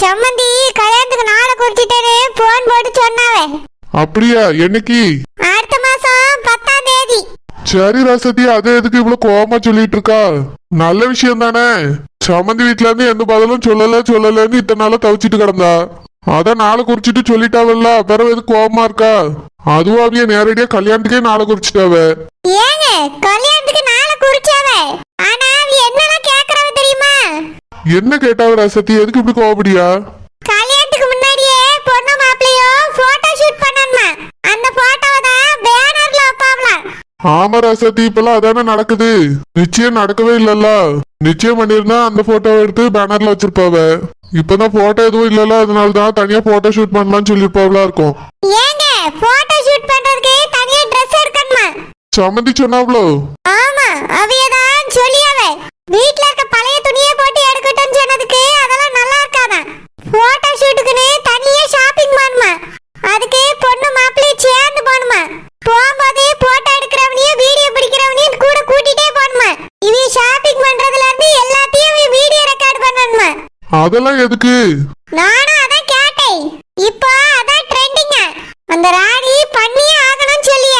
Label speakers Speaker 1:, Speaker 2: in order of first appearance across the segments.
Speaker 1: சம்மந்தி கல்யாணத்துக்கு நாளை குறிச்சிட்டேன்னு போன் போட்டு சொன்னாவே.
Speaker 2: அப்படியா? என்னைக்கு?
Speaker 1: அடுத்த மாசம் 10ஆம் தேதி.
Speaker 2: சரி ராசதி, அது எதுக்கு இவ்வளவு கோவமா சொல்லிட்டு இருக்கா? நல்ல விஷயம் தானே. சம்மந்தி வீட்டுல இருந்து எந்த பதிலும் சொல்லலன்னு இத்தனை நாள தவிச்சிட்டு கிடந்தா. அதான் நாளை குறிச்சிட்டு சொல்லிட்டாவல்ல, பிறகு எதுக்கு கோவமா இருக்கா? அதுவும் அவைய நேரடியா கல்யாணத்துக்கே நாளை குறிச்சிட்டாவ.
Speaker 1: ஏங்க கல்யாணத்துக்கு நாளை குறிச்சாவே, ஆனா அவ என்னலாம் கேக்குறவ தெரியுமா?
Speaker 2: என்ன கேட்டாவ ராசதி? எதுக்கு இப்படி கோவப்படியா?
Speaker 1: கல்யாணத்துக்கு முன்னாடியே பொண்ணு மாப்பிளையும் போட்டோ ஷூட் பண்ணணுமா. அந்த போட்டோவை தான் பேனர்ல வைப்பாவலாம்.
Speaker 2: ஆமா ராசதி, இப்பெல்லாம் அதானே நடக்குது. நிச்சயம் நடக்கவே இல்லல்ல. நிச்சயம் பண்ணிருந்தா அந்த போட்டோவை எடுத்து பேனர்ல வச்சிருப்பாவ. இப்பதான் போட்டோ எதுவும் இல்லல்ல, அதனாலதான் தனியா போட்டோ ஷூட் பண்ணலாம்னு சொல்லிருப்பாவளா இருக்கும்.
Speaker 1: ஏங்க போட்டோ ஷூட் பண்றதுக்கு தனியா ட்ரெஸ் எடுக்கணுமா?
Speaker 2: சம்மந்தி சொன்னாவளோ?
Speaker 1: ஆமா, அவையதான் சொல்லியாவே. வீட்ல இருக்க பழைய துணியை போட்டு எடுக்கட்டும்னு சொன்னதுக்கு அதெல்லாம் நல்லா இருக்காதான். போட்டோ ஷூட்டுக்குன்னு தனியா ஷாப்பிங் பண்ணுமா. அதுக்கு பொண்ணு மாப்பிள்ளை சேர்ந்து போணுமா. போகும்போது போட்டோ எடுக்கிறவனையும் வீடியோ பிடிக்கிறவனையும் கூட கூட்டிட்டே போணுமா. இவ ஷாப்பிங் பண்றதுல இருந்து எல்லாத்தையும் வீடியோ ரெக்கார்ட் பண்ணணுமா.
Speaker 2: அதெல்லாம் எதுக்கு?
Speaker 1: நானும் அதான் கேட்டேன். இப்போ அதான் ட்ரெண்டிங்க. அந்த ராணி பண்ணியே ஆகணும்னு சொல்லிய.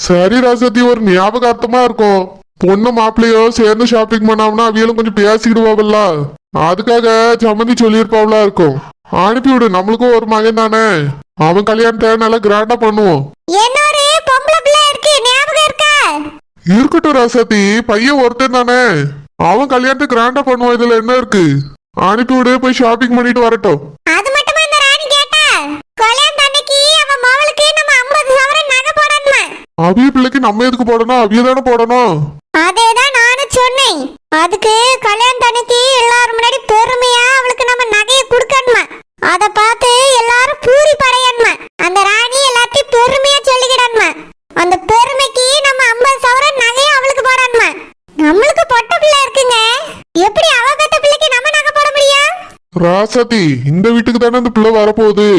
Speaker 2: சரி ராசதி, ஒரு ஞாபகார்த்தமா இருக்கும். பொண்ணு மாப்பிள்ளையோ சேர்ந்து ஷாப்பிங் பண்ணாமனா அவியலும் கொஞ்சம் பேசிக்கிடுவாவல்ல, அதுக்காக சம்மந்தி சொல்லியிருப்பாவளா இருக்கும். அனுப்பிவிடு, நம்மளுக்கும் ஒரு மகன் தானே. அவன் கல்யாணத்தை நல்லா கிராண்டா பண்ணுவோம்.
Speaker 1: என்னொரு பொம்பளை பிள்ளை இருக்கு, ஞாபகம் இருக்கா?
Speaker 2: இருக்கட்டும் ராசதி, பையன் ஒருத்தன் தானே. அவன் கல்யாணத்தை கிராண்டா பண்ணுவோம். இதுல என்ன இருக்கு? அனுப்பிவிடு, போய் ஷாப்பிங் பண்ணிட்டு வரட்டும்.
Speaker 1: அது மட்டுமா இந்த ராணி கேட்டா? கல்யாணம் அன்னைக்கு அவன் மவளுக்கு நம்ம 50 சவரன் நகை போடணுமா.
Speaker 2: அவிய பிள்ளைக்கு நம்ம எதுக்கு போடணும்? அவிய தானே போடணும்.
Speaker 1: அதேதான் நானும் சொன்னேன். அதுக்கு கல்யாணம் அன்னைக்கு எல்லாரும் முன்னாடி பெருமையா அவளுக்கு நம்ம நகையை கொடுக்கணுமா. அத பார்த்து எல்லாரும் பூரி படையணுமா. அந்த ராணி எல்லாத்தையும் பெருமையா சொல்லிக்கிடணுமா. அந்த பெருமைக்கு நம்ம 50 சவரன் நகையை அவளுக்கு போடணுமா. நம்மளுக்கு பொட்ட பிள்ளை இருக்குங்க, எப்படி அவ பெத்த பிள்ளைக்கு நம்ம நகை போட முடியும்?
Speaker 2: ராசதி, இந்த வீட்டுக்கு தானே அந்த பிள்ளை வரப்போகுது.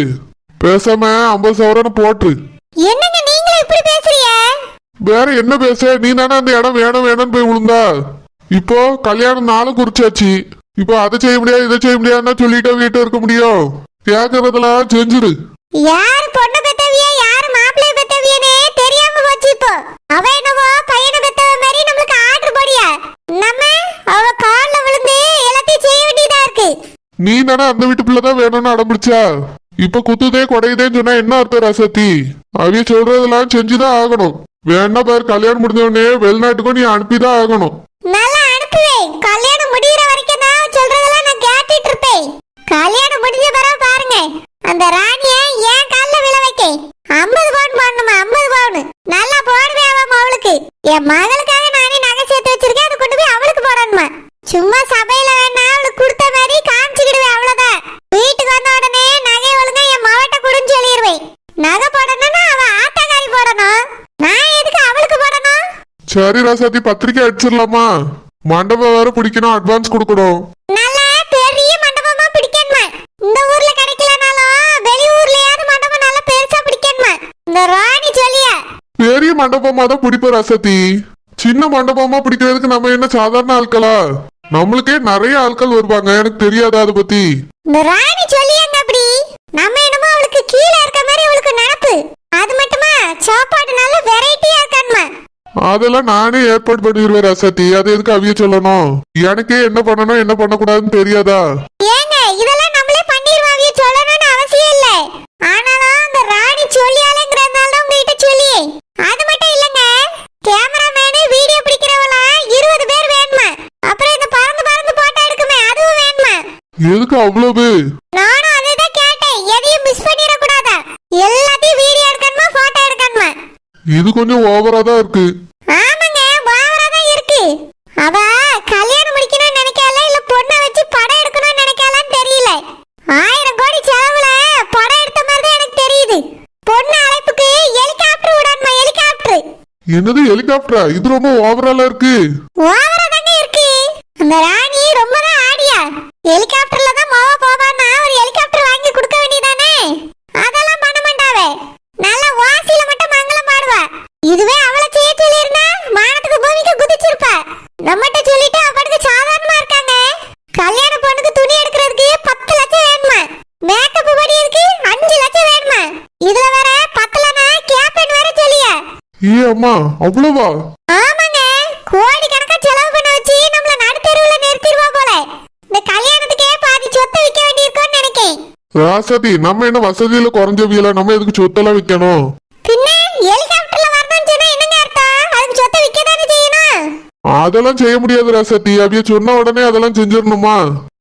Speaker 2: பேசாம 50 சவரனை போட்டு.
Speaker 1: என்னங்க நீங்களும் இப்படி பேசுறீங்க?
Speaker 2: வேற என்ன பேச? நீ தானே அந்த இடம் வேணும்னு போய் விழுந்தா. இப்போ கல்யாணம் நாளும் குறிச்சாச்சு. இப்போ அதை செய்ய முடியாது இதை செய்ய முடியாதுன்னா சொல்லிட்டு வீட்டு இருக்க முடியும்? கேக்குறதெல்லாம் செஞ்சிரு.
Speaker 1: யாரு பொண்ணு பெத்தவிய யாரு மாப்பிள்ளை பெத்தவியனே தெரியாம போச்சு. இப்போ அவ என்னவோ பையனை பெத்தவ மாதிரி நம்மளுக்கு ஆர்டர் போடியா. நம்ம அவ கால்ல விழுந்து எல்லாத்தையும் செய்ய வேண்டியதா இருக்கு.
Speaker 2: நீ தானே அந்த வீட்டு பிள்ளைதான் வேணும்னு அடம்பிடிச்சா. இப்ப குத்துதே கொடையுதேன்னு சொன்னா என்ன அர்த்தம் ராசத்தி? அவிய சொல்றதெல்லாம் செஞ்சுதான் ஆகணும். வேணா பாரு, கல்யாணம் முடிஞ்ச உடனே வெளிநாட்டுக்கும் நீ அனுப்பிதான் ஆகணும்.
Speaker 1: நல்லா அனுப்புவேன். கல்யாணம் முடிகிற வரைக்கும் தான் சொல்றதெல்லாம் நான் கேட்டுட்டு இருப்பேன். கல்யாணம் முடிஞ்ச பிறகு பாருங்க, அந்த ராணிய ஏன் கால்ல விழ வைக்க 50 பவுன் போடணுமா. 50 பவுன் நல்லா போடுவேன் அவன் அவளுக்கு. என் மகளுக்காக நானே நகை சேர்த்து வச்சிருக்கேன், அதை கொண்டு போய் அவளுக்கு போடணுமா. சும்மா சபையில வேணா அவளுக்கு கொடுத்த மாதிரி காமிச்சுக்கிடுவேன், அவ்வளவுதான். வீட்டுக்கு வந்த உடனே நகை ஒழுங்கா என் மவட்ட கொடுன்னு சொல்லிடுவேன். நகை போடணும்னா அவ ஆத்தாக்காரி போடணும், நான் எதுக்கு அவளுக்கு போடணும்?
Speaker 2: சரி ராசாத்தி, பத்திரிக்கை அடிச்சிடலாமா? மண்டபம் வேற பிடிக்கணும், அட்வான்ஸ் கொடுக்கணும்.
Speaker 1: நல்ல பெரிய மண்டபமா பிடிக்கணுமா. இந்த ஊர்ல கிடைக்கலனாலும் வெளியூர்லயாவது மண்டபம் நல்ல பெருசா பிடிக்கணுமா. இந்த ராணி சொல்லியா
Speaker 2: பெரிய மண்டபமா தான் பிடிப்ப ராசாத்தி. சின்ன மண்டபமா பிடிக்கிறதுக்கு நம்ம என்ன சாதாரண ஆட்களா? நம்மளுக்கே நிறைய ஆட்கள் வருவாங்க, எனக்கு தெரியாதா அதை பத்தி?
Speaker 1: இந்த ராணி சொல்லியாங்க அப்படி. நம்ம என்னமோ அவளுக்கு கீழே இருக்க மாதிரி அவளுக்கு நினப்பு. அது மட்டுமா சாப்பாடு நல்ல வெரைட்டியா இருக்கணுமா.
Speaker 2: அதெல்லாம் நானே ஏற்பாடு பண்ணிடுவேன் ராசாத்தி. அது எதுக்கு அவிய சொல்லணும்? எனக்கே என்ன பண்ணணும் என்ன பண்ணக்கூடாதுன்னு தெரியாதா?
Speaker 1: ஏங்க இதெல்லாம் நம்மளே பண்ணிடுவோம், அவிய சொல்லணும்னு அவசியம் இல்லை. ஆனாலும் அந்த ராணி சொல்லியாலேங்கிறதுனால தான் உங்ககிட்ட சொல்லி. அது மட்டும் இல்லைங்க, கேமராமேனு வீடியோ பிடிக்கிறவளா 20 பேர் வேணுமா. அப்புறம் இந்த பறந்து பறந்து போட்டோ எடுக்குமே, அதுவும் வேணுமா.
Speaker 2: எதுக்கு அவ்வளவு?
Speaker 1: நானும் அதை தான் கேட்டேன், எதையும் மிஸ் பண்ணிட கூடாதா. எல்லாத்தையும் வீடியோ எடுக்கணுமா போட்டோ எடுக்கணுமா.
Speaker 2: இது கொஞ்சம் ஓவரா தான் இருக்கு.
Speaker 1: ஆமாங்க, ஓவரா தான் இருக்கு. அவ கல்யாணம் முடிக்கணும்னு நினைக்கல, இல்ல பொண்ணை வச்சு படம் எடுக்கணும்னு நினைக்கலான்னு தெரியல. 1000 கோடி செலவுல படம் எடுத்த மாதிரி தான் எனக்கு தெரியுது. பொண்ணு அழைப்புக்கு ஹெலிகாப்டர் விடணுமா, ஹெலிகாப்டர்.
Speaker 2: என்னது ஹெலிகாப்டரா? இது ரொம்ப ஓவராலா இருக்கு.
Speaker 1: ஓவரா தாங்க இருக்கு. அந்த ராணி ரொம்ப தான் ஆடியா. ஹெலிகாப்டர்ல தான் மாவா போவான்னா ஒரு ஹெலிகாப்டர் வாங்கி கொடுக்க வேண்டியதானே. அதெல்லாம் பண்ண மாட்டாவே. நல்ல வாசியில மட்டும் மங்களம் பாடுவா. இதுவே அவளை செய்ய சொல்லியிருந்தா வானத்துக்கு பூமிக்கு குதிச்சிருப்பா. நம்மகிட்ட சொல்லிட்டு அவளுக்கு சாதாரணமா இருக்காங்க. கல்யாண பொண்ணுக்கு துணி எடுக்கிறதுக்கு 10 லட்சம் வேணுமா.
Speaker 2: அம்மா அவ்வளவா?
Speaker 1: ஆமாங்க, கோடி கணக்கா செலவு பண்ண வச்சு நம்மள நடுத்தெருவுல நிறுத்திடுவா போல. இந்த கல்யாணத்துக்கே பாதி சொத்தை விற்க வேண்டியிருக்கும்னு நினைக்கேன்.
Speaker 2: ராசாத்தி, நம்ம என்ன வசதியில குறைஞ்சவியல? நம்ம எதுக்கு சொத்தெல்லாம் விற்கணும்?
Speaker 1: பின்ன ஹெலிகாப்டர்ல வரணும்னு சொன்னா என்னங்க அர்த்தம்? அதுக்கு சொத்தை விற்க தானே செய்யணும்.
Speaker 2: அதெல்லாம் செய்ய முடியாது ராசாத்தி. அவிய சொன்ன உடனே அதெல்லாம் செஞ்சிடணுமா?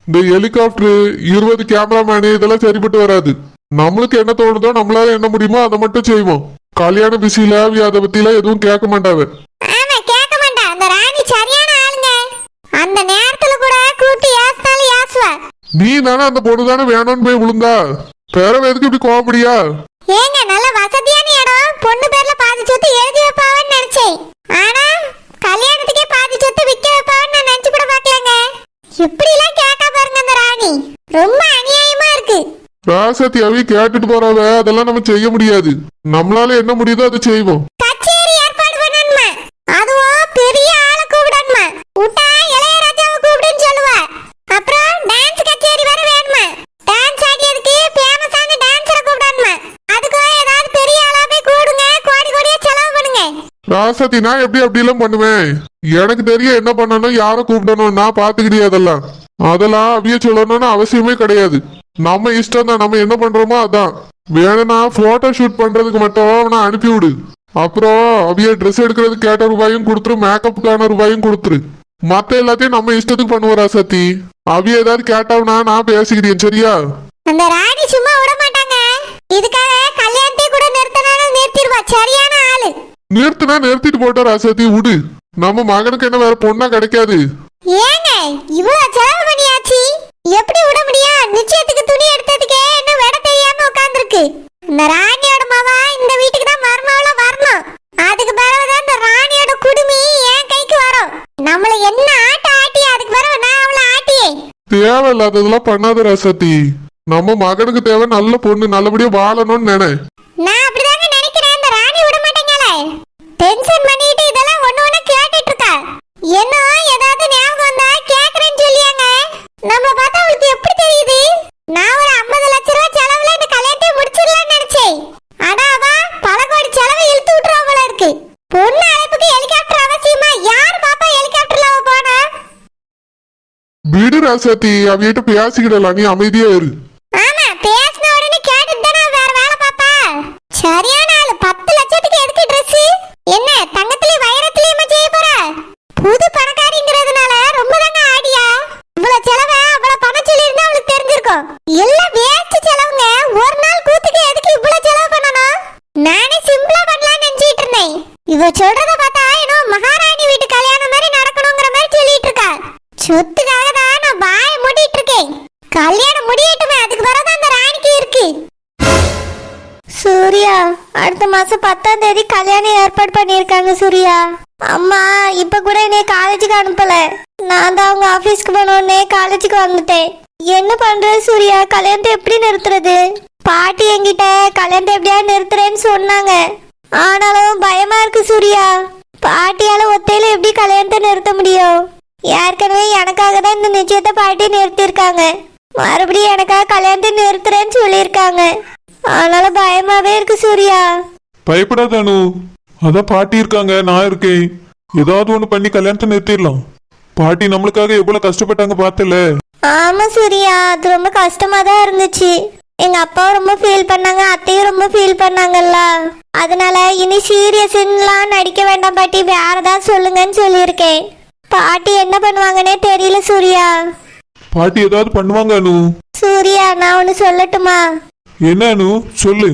Speaker 2: இந்த ஹெலிகாப்டர் 20 கேமராமேனு இதெல்லாம் சரிப்பட்டு வராது. நம்மளுக்கு என்ன தோணுதோ, நம்மளால என்ன முடியுமோ அதை மட்டும் செய்வோம். கல்யாண பிஸியில அவிய அதை பத்தி எல்லாம் எதுவும் கேட்க மாட்டாவ.
Speaker 1: ஆமா, கேட்க மாட்டா. அந்த ராணி சரியான ஆளுங்க. அந்த நேரத்துல கூட கூட்டி ஏசினாலும் ஏசுவா.
Speaker 2: நீ தானே அந்த பொண்ணு தானே வேணும்னு போய் விழுந்தா, பேரவ எதுக்கு இப்படி கோவப்படியா?
Speaker 1: ஏங்க, நல்ல வசதியான இடம், பொண்ணு பேர்ல பாதி சொத்து எழுதி வைப்பாவன்னு நினைச்சேன். ஆனா கல்யாணத்துக்கே பாதி சொத்து விற்க வைப்பாவன்னு நான் நினைச்சு கூட பார்க்கலங்க. இப்படி எல்லாம் கேட்க பாருங்க அந்த ராணி, ரொம்ப அநியாயமா இருக்கு.
Speaker 2: ராசாத்தி, அவிய கேட்டுட்டு போறாவ, அதெல்லாம் நம்ம செய்ய முடியாது. நம்மளால என்ன முடியுதோ அதை செய்வோம்.
Speaker 1: கச்சேரி ஏற்பாடு பண்ணணுமா? அதுவும் பெரிய ஆளை கூப்பிடணுமா? விட்டா இளையராஜாவை கூப்பிடுன்னு சொல்லுவா. அப்புறம் டான்ஸ் கச்சேரி வேற வேணுமா? டான்ஸ் ஆடியதுக்கு ஃபேமஸான டான்ஸரை கூப்பிடணுமா? அதுக்கும் ஏதாவது பெரிய ஆளா போய் கூடுங்க, கோடி கோடியா செலவு பண்ணுங்க.
Speaker 2: ராசாத்தி, நான் எப்படி அப்படி எல்லாம் பண்ணுவேன்? எனக்கு தெரியும் என்ன பண்ணணும், யாரை கூப்பிடணும், நான் பாத்துக்கிட்டே. அதெல்லாம் அவிய சொல்லணும்னு அவசியமே கிடையாது. நம்ம இஷ்டம் தான், நம்ம என்ன பண்றோமோ அதான். வேணும்னா போட்டோ ஷூட் பண்றதுக்கு மட்டும் அவனை அனுப்பி விடு. அப்புறம் அவிய ட்ரெஸ் எடுக்கிறதுக்கு கேட்ட ரூபாயும் கொடுத்துரு, மேக்கப்புக்கான ரூபாயும் கொடுத்துரு. மத்த எல்லாத்தையும் நம்ம இஷ்டத்துக்கு பண்ணுவோம் ராசாத்தி. அவிய ஏதாவது கேட்டாவனா நான் பேசிக்கிறேன், சரியா?
Speaker 1: அந்த ராணி சும்மா விட மாட்டாங்க. இதுக்காக கல்யாணத்தை கூட நிறுத்தினாலும் நிறுத்திடுவா. சரியான ஆளு.
Speaker 2: நிறுத்தினா நிறுத்திட்டு போட்டா ராசாத்தி, விடு. நம்ம மகனுக்கு என்ன வேற பொண்ணா கிடைக்காது.
Speaker 1: ஏங்க, இவ்வளவு செலவு பண்ணியாச்சு, எப்படி விட முடியும்? நிச்சயத்துக்கு துணி எடுத்ததுக்கே என்ன விட தெரியாம உட்கார்ந்துருக்கு. இந்த ராணியோட மாவா இந்த வீட்டுக்கு தான் மருமகளா வரணும். அதுக்கு பிறகுதான் இந்த ராணியோட குடுமி என் கைக்கு வரும். நம்மள என்ன ஆட்ட ஆட்டி அதுக்கு பிறகு நான் அவளை ஆட்டியே.
Speaker 2: தேவையில்லாததெல்லாம் பண்ணாத ராசாத்தி. நம்ம மகனுக்கு தேவை நல்ல பொண்ணு, நல்லபடியா வாழணும்னு நினை.
Speaker 1: நான் அப்படிதாங்க நினைக்கிறேன். இந்த ராணி விட மாட்டேங்கல. டென்ஷன் பண்ணிட்டு இதெல்லாம் ஒண்ணு ஒண்ணு கேட்டுட்டு இருக்கா. என்ன ஏதாவது ஞாபகம் வந்தா கேக்குறேன்னு சொல்லியாங்க. நம்மள பார்த்தா அவளுக்கு எப்படி தெரியுது? நான் ஒரு 50 லட்சம் ரூபாய் செலவுல இந்த கல்யாணத்தை முடிச்சிடலாம்னு நினைச்சேன். ஆனா அவ பல கோடி செலவை இழுத்து விட்டுறா போல இருக்கு. பொண்ணு அழைப்புக்கு ஹெலிகாப்டர் அவசியமா? யார் பாப்பா ஹெலிகாப்டர்ல அவ போனா?
Speaker 2: விடு ராசாத்தி, அவியிட்ட பேசிக்கிடலாம், நீ அமைதியா இரு.
Speaker 1: ஆமா, பேசின உடனே கேட்டுட்டு தானே வேற வேலை பாப்பா. சரியான ஆளு. 10 லட்சத்துக்கு எதுக்கு Dress? என்ன தங்கத்திலயும் வைரத்திலயுமா செய்ய போறா? புது பணக்காரிங்கிறதுனால ரொம்ப தாங்க ஆடியா. இவ்வளவு செலவை அவ்வளவு பணம் சொல்லியிருந்தா அவளுக்கு தெரிஞ்சிருக்கும். எல்லாம் வேஸ்ட் செலவுங்க. ஒரு நாள் கூத்துக்கு எதுக்கு இவ்வளவு செலவு பண்ணணும்? நானே சிம்பிளா பண்ணலாம்னு நினைச்சிட்டு இருந்தேன். இவ சொல்றத பார்த்தா ஏதோ மகாராணி வீட்டு கல்யாணம் மாதிரி நடக்கணுங்கிற மாதிரி சொல்லிட்டு இருக்கா. சொத்துக்காக தான் நான் வாயை மூடிட்டு இருக்கேன். கல்யாணம் முடியட்டுமே, அதுக்கு பிறகு அந்த ராணிக்கு இருக்கு. சூர்யா, அடுத்த மாசம் 10ஆம் தேதி கல்யாணம் ஏற்பாடு பண்ணிருக்காங்க. சூர்யா, அம்மா இப்ப கூட என்னைய காலேஜுக்கு அனுப்பல. நான் தான் அவங்க ஆபீஸ்க்கு போனோடனே காலேஜுக்கு வந்துட்டேன். என்ன பண்றது சூர்யா? கல்யாணத்தை எப்படி நிறுத்துறது? பாட்டி என்கிட்ட கல்யாணத்தை எப்படியா நிறுத்துறேன்னு சொன்னாங்க. ஆனாலும் பயமா இருக்கு சூர்யா. பாட்டியால ஒத்தையில எப்படி கல்யாணத்தை நிறுத்த முடியும்? ஏற்கனவே எனக்காக தான் இந்த நிச்சயத்தை பாட்டி நிறுத்திருக்காங்க. மறுபடியும் எனக்காக கல்யாணத்தை நிறுத்துறேன்னு சொல்லியிருக்காங்க. அதனால பயமாவே இருக்கு சூர்யா.
Speaker 2: பயப்படாத அனு, அதான் பாட்டி இருக்காங்க, நான் இருக்கேன். ஏதாவது ஒண்ணு பண்ணி கல்யாணத்தை நிறுத்திடலாம். பாட்டி நம்மளுக்காக எவ்வளவு கஷ்டப்பட்டாங்க பார்த்தல.
Speaker 1: ஆமா சூர்யா, அது ரொம்ப கஷ்டமா தான் இருந்துச்சு. எங்க அப்பாவும் ரொம்ப ஃபீல் பண்ணாங்க, அத்தையும் ரொம்ப ஃபீல் பண்ணாங்கல்ல. அதனால இனி சீரியஸ்லாம் நடிக்க வேண்டாம் பாட்டி, வேற ஏதாவது சொல்லுங்கன்னு சொல்லியிருக்கேன். பாட்டி என்ன பண்ணுவாங்கன்னே தெரியல சூர்யா.
Speaker 2: பாட்டி ஏதாவது பண்ணுவாங்க அனு.
Speaker 1: சூர்யா, நான் ஒன்னு சொல்லட்டுமா?
Speaker 2: என்ன அனு, சொல்லு.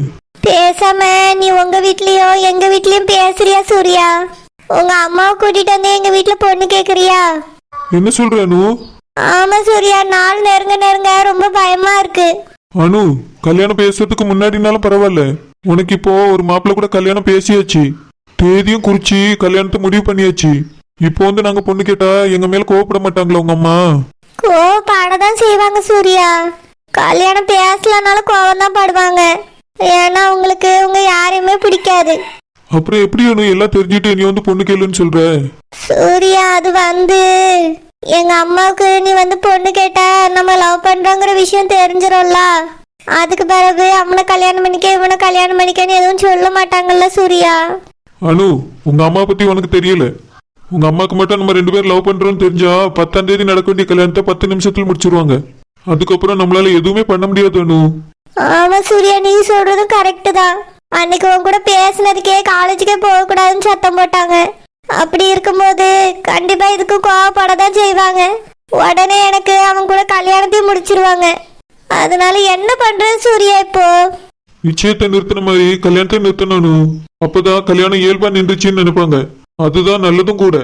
Speaker 1: பேசாம நீ உங்க வீட்லயும் எங்க வீட்லயும் பேசுறியா சூர்யா? உங்க அம்மாவை கூட்டிட்டு வந்து எங்க வீட்டுல பொண்ணு கேக்குறியா?
Speaker 2: என்ன சொல்ற அனு?
Speaker 1: ஆமா சூர்யா, நாள் நெருங்க நெருங்க ரொம்ப பயமா இருக்கு.
Speaker 2: அனு, கல்யாணம் பேசுறதுக்கு முன்னாடினாலும் பரவாயில்ல. உனக்கு இப்போ ஒரு மாப்பிள்ள கூட கல்யாணம் பேசியாச்சு, தேதியும் குறிச்சு கல்யாணத்தை முடிவு பண்ணியாச்சு. இப்போ வந்து நாங்க பொண்ணு கேட்டா எங்க மேல கோவப்பட மாட்டாங்களா உங்க அம்மா?
Speaker 1: கோவப்படதான் செய்வாங்க சூர்யா. கல்யாணம் பேசலனாலும் கோவம் தான் படுவாங்க. ஏன்னா உங்களுக்கு உங்க யாரையுமே பிடிக்காது.
Speaker 2: அப்புறம் எப்படி அனு எல்லாம் தெரிஞ்சுட்டு நீ வந்து பொண்ணு கேளுன்னு சொல்ற?
Speaker 1: சூர்யா, அது வந்து எங்க அம்மாவுக்கு நீ வந்து பொண்ணு கேட்டா நம்ம லவ் பண்றோங்கிற விஷயம் தெரிஞ்சிடும்ல. அதுக்கு பிறகு அவனை கல்யாணம் பண்ணிக்க இவனை கல்யாணம் பண்ணிக்கன்னு எதுவும் சொல்ல மாட்டாங்கல்ல சூர்யா.
Speaker 2: அனு, உங்க அம்மா பத்தி உனக்கு தெரியல. உங்க அம்மாக்கு மட்டும் நம்ம 2 பேரும் லவ் பண்றோம்னு தெரிஞ்சா 10ஆம் தேதி நடக்க வேண்டிய கல்யாணத்தை 10 நிமிஷத்துல முடிச்சிருவாங்க. அதுக்கப்புறம் நம்மளால எதுவுமே பண்ண முடியாது அனு.
Speaker 1: ஆமா சூர்யா, நீ சொல்றதும் கரெக்டு தான். அன்னைக்கு உன் கூட பேசினதுக்கே காலேஜுக்கே போகக்கூடாதுன்னு சத்தம் போட்டாங்க. அப்படி இருக்கும்போது கண்டிப்பா இதுக்கு கோவப்பட தான் செய்வாங்க. உடனே எனக்கு அவன் கூட கல்யாணத்தையும் முடிச்சிருவாங்க. அதனால என்ன பண்றது சூர்யா இப்போ?
Speaker 2: நிச்சயத்தை நிறுத்தின மாதிரி கல்யாணத்தை நிறுத்தணும். அப்பதான் கல்யாணம் இயல்பா நின்றுச்சுன்னு நினைப்பாங்க. அதுதான் நல்லதும் கூட.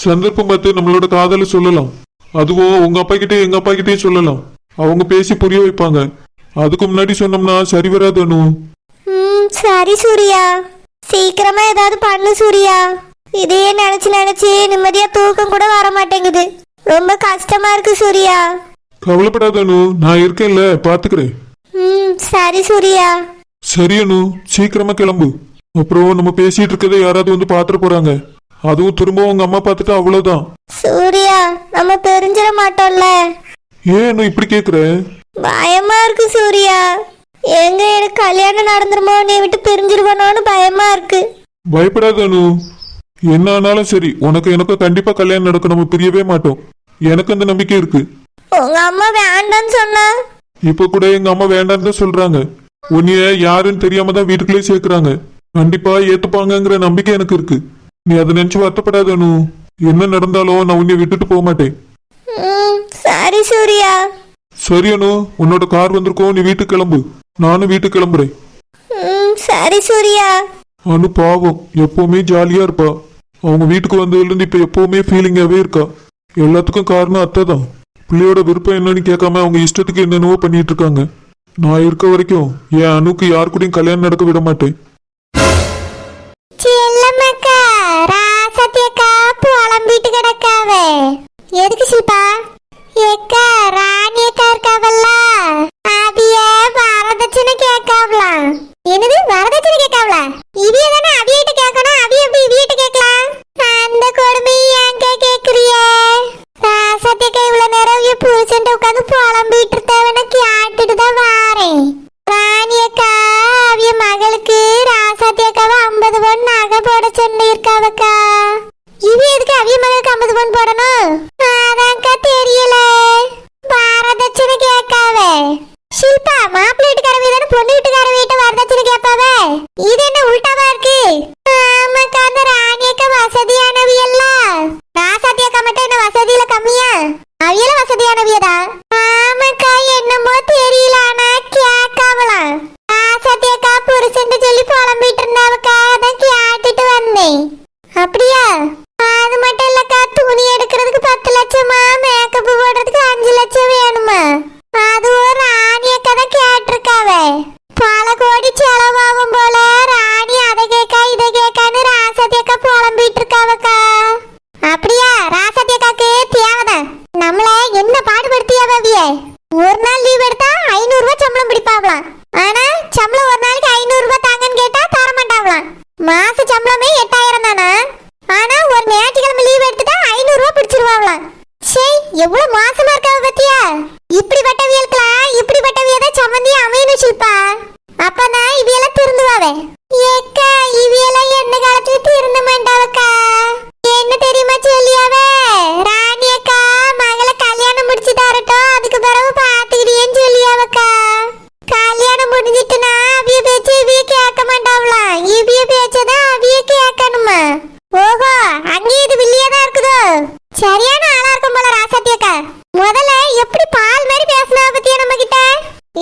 Speaker 2: சந்தர்ப்பம் பார்த்து நம்மளோட காதலை சொல்லலாம். அதுவோ உங்க அப்பா கிட்டே எங்க அப்பா கிட்டே சொல்லலாம். அவங்க பேசி புரிய வைப்பாங்க. அதுக்கு முன்னாடி சொன்னோம்னா சரி வராது அனு.
Speaker 1: சரி சூர்யா, சீக்கிரமா ஏதாவது பண்ணு சூர்யா. இதையே நினைச்சு நினைச்சு நிம்மதியா தூக்கம் கூட வர மாட்டேங்குது. ரொம்ப கஷ்டமா இருக்கு சூர்யா.
Speaker 2: கவலைப்படாத அனு, நான் இருக்கேன்ல, பாத்துக்கிறேன்.
Speaker 1: சரி சூர்யா.
Speaker 2: சரி அனு, சீக்கிரமா கிளம்பு. அப்புறம் நம்ம பேசிட்டு இருக்கதை யாராவது வந்து பாத்துட போறாங்க. அதுவும் திரும்ப உங்க அம்மா பார்த்துட்டா அவ்வளவுதான்.
Speaker 1: சூர்யா, நம்ம தெரிஞ்சிட மாட்டோம்ல.
Speaker 2: ஏன் அனு இப்படி கேக்குற?
Speaker 1: பயமா இருக்கு சூர்யா. எங்க எனக்கு கல்யாணம் நடந்துருமோ, நீ விட்டு பிரிஞ்சிருவனோன்னு பயமா இருக்கு.
Speaker 2: பயப்படாத அனு, என்ன ஆனாலும் சரி உனக்கு எனக்கும் கண்டிப்பா கல்யாணம் நடக்கும். நம்ம பிரியவே மாட்டோம். எனக்கு அந்த நம்பிக்கை இருக்கு.
Speaker 1: உங்க அம்மா வேண்டான்னு சொன்னா?
Speaker 2: இப்ப கூட எங்க அம்மா வேண்டான்னு தான் சொல்றாங்க. உன்னைய யாருன்னு தெரியாம தான் வீட்டுக்குள்ளே சேர்க்கிறாங்க. கண்டிப்பா ஏத்துப்பாங்கங்கிற நம்பிக்கை எனக்கு இருக்கு. நீ அதை நினைச்சு வருத்தப்படாத அனு. என்ன நடந்தாலும் நான் உன்னைய விட்டுட்டு போக மாட்டேன்.
Speaker 1: சரி சூர்யா.
Speaker 2: சரி அனு, உன்னோட கார் வந்திருக்கோம், நீ வீட்டுக்கு கிளம்பு. நானும் வீட்டுக்கு கிளம்புறேன்.
Speaker 1: சரி சூர்யா.
Speaker 2: அனு பாவம், எப்பவுமே ஜாலியா இருப்பா. அவங்க வீட்டுக்கு வந்ததுல இருந்து இப்ப எப்பவுமே ஃபீலிங்காவே இருக்கா. எல்லாத்துக்கும் காரணம் அத்தை தான். பிள்ளையோட விருப்பம் என்னன்னு கேட்காம அவங்க இஷ்டத்துக்கு என்னென்னவோ பண்ணிட்டு இருக்காங்க. நான் இருக்க வரைக்கும் என் அனுக்கு யாரு கூடயும் கல்யாணம் நடக்க விட மாட்டேன்.
Speaker 1: புலம்பிட்டு கிடக்காவே எதுக்கு சில்பா? ஏக்கா ராணி அக்கா இருக்காவல்ல, அவிய வரதட்சணை கேட்காவலாம். என்னது வரதட்சணை கேட்காவலா? இவிய தானே அவியிட்ட கேட்கணும். அவிய எப்படி இவியிட்ட கேட்கலாம்? அந்த கொடுமை ஏங்க கேக்குறியே? ராசத்தியக்கா இவ்வளவு நேரம் என் புருஷன்ட்ட உட்காந்து புலம்பிட்டு இருந்தவன கேட்டுட்டு தான் வாரேன். ராணி அக்கா அவிய மகளுக்கு ராசாத்தியக்காவை 50 பவுன் நகை போட சொல்லியிருக்காவக்கா. இவ எதுக்கு அவிய மகளுக்கு 50 பவுன் போடணும்? அதான்க்கா தெரியல. வரதட்சணை கேட்காவே. ஷில்பா, மாப்பிள்ளை வீட்டுக்காரவி தானே பொண்ணு வீட்டுக்கார வீட்டை வரதட்சணை கேட்பாவே. இது என்ன உள்டாவா இருக்கு? ஆமாக்கா, அந்த ராணியக்கா வசதியானவி எல்லாம். ராசாத்தியக்கா மட்டும் என்ன வசதியில கம்மியா? அவியல வசதியானவியதா? ஆமாக்கா, என்னமோ தெரியல, ஆனா கேட்காவலாம். ராசாத்தியக்கா புருஷன் சொல்லி புலம்பிட்டு இருந்தாவக்கா, அதான் கேட்டுட்டு வந்தேன். அப்படியா? அது மட்டும் இல்லக்கா, துணி எடுக்கிறதுக்கு 10 லட்சமா, மேக்கப் போடுறதுக்கு 5 லட்சம் வேணுமா? அது ஒரு ராணியக்கா தான் கேட்டிருக்காவே. பல கோடி செலவாகும் போல. ராணி அதை கேட்கா இதை கேட்கான்னு ராசாத்தியக்கா புலம்பிட்டு இருக்காவக்கா. அப்படியா? ராசாத்தியக்காக்கு தேவைதான். நம்மள என்ன பாடுபடுத்தியாவிய? ஒரு நாள் லீவ் எடுத்தா 500 ரூபாய் சம்பளம் பிடிப்பாவலாம். ஆனா சம்பளம் ஒரு நாளைக்கு 500 ரூபாய் தாங்கன்னு கேட்டா தர மாட்டாவலாம். மாச சம்பளமே 8000 தானா? ஆனா ஒரு ஞாயிற்றுக்கிழமை லீவ் எடுத்துட்டா 500 ரூபாய் பிடிச்சிருவாங்களாம். சே, எவ்வளவு மோசமா இருக்காவ பத்தியா? இப்படிப்பட்டவியல்களா? இப்படிப்பட்டவியதான் சம்மந்தி அமையணும் ஷில்பா. அப்பதான் இவியெல்லாம் திருந்துவாவே. ஏக்கா, இவியெல்லாம் எந்த காலத்துல திருந்த மாட்டாவக்கா. என்ன தெரியுமா சொல்லியாவே? ராணி அக்கா மகளை கல்யாணம் முடிச்சு தரட்டும், அதுக்கு பிறகு பாத்துக்கிட்டேன்னு சொல்லியாவக்கா. கல்யாணம் முடிஞ்சிட்டுனா அவிய பேச்சு இவிய கேட்க மாட்டாவலாம். இவிய பேச்சதான் அவிய கேட்கணுமா? ஓஹோ, அங்கேயே இது வில்லியாதான் இருக்குதோ? சரியான ஆளா இருக்கும் போல ராசாத்தியக்கா. முதல்ல எப்படி பால் மாதிரி பேசினா பத்தியா நம்ம கிட்ட,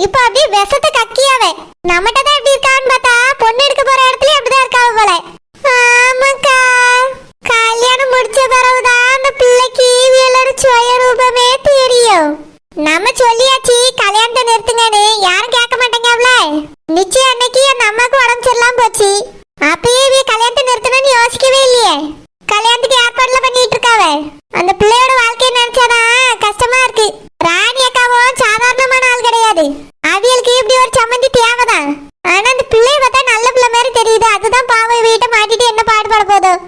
Speaker 1: இப்ப அப்படியே விஷத்தை கக்கியாவே. நம்மகிட்ட தான் எப்படி இருக்கான்னு பார்த்தா பொண்ணு எடுக்க போற இடத்துல அப்படிதான் இருக்காவ போல. ஆமாக்கா, கல்யாணம் முடிச்ச பிறகுதான் அந்த பிள்ளைக்கு எல்லாரும் சுய ரூபமே தெரியும். நம்ம சொல்லியாச்சு கல்யாணத்தை நிறுத்துங்கன்னு, யாரும் கேட்க மாட்டேங்கல. நிச்சயம் அன்னைக்கு அந்த அம்மாக்கு உடம்பு சரியில்லாம போச்சு. அப்பயே கல்யாணத்தை நிறுத்தணும்னு யோசிக்கவே இல்லையே. கல்யாணத்துக்கு ஏற்பாடுல பண்ணிட்டு இருக்காவ. அந்த பிள்ளையோட வாழ்க்கையை நினைச்சாதான் கஷ்டமா இருக்கு. ராணி அக்காவும் சாதாரணமான ஆள் கிடையாது. அவியலுக்கு இப்படி ஒரு சம்மந்தி தேவைதான். ஆனா அந்த பிள்ளைய பார்த்தா நல்ல பிள்ளை மாதிரி தெரியுது. அதுதான் பாவம், வீட்டை மாட்டிட்டு என்ன பாடுபட போதும்.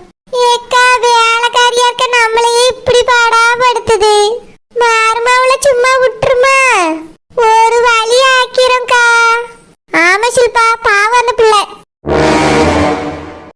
Speaker 1: ஏக்கா, வேலைக்காரியா இருக்க நம்மளையே இப்படி பாடாப்படுத்துது. மாறுமாவுல சும்மா விட்டுருமா? ஒரு வழி ஆக்கிறோம்க்கா. ஆமா ஷில்பா, பாவம் அந்த பிள்ளை.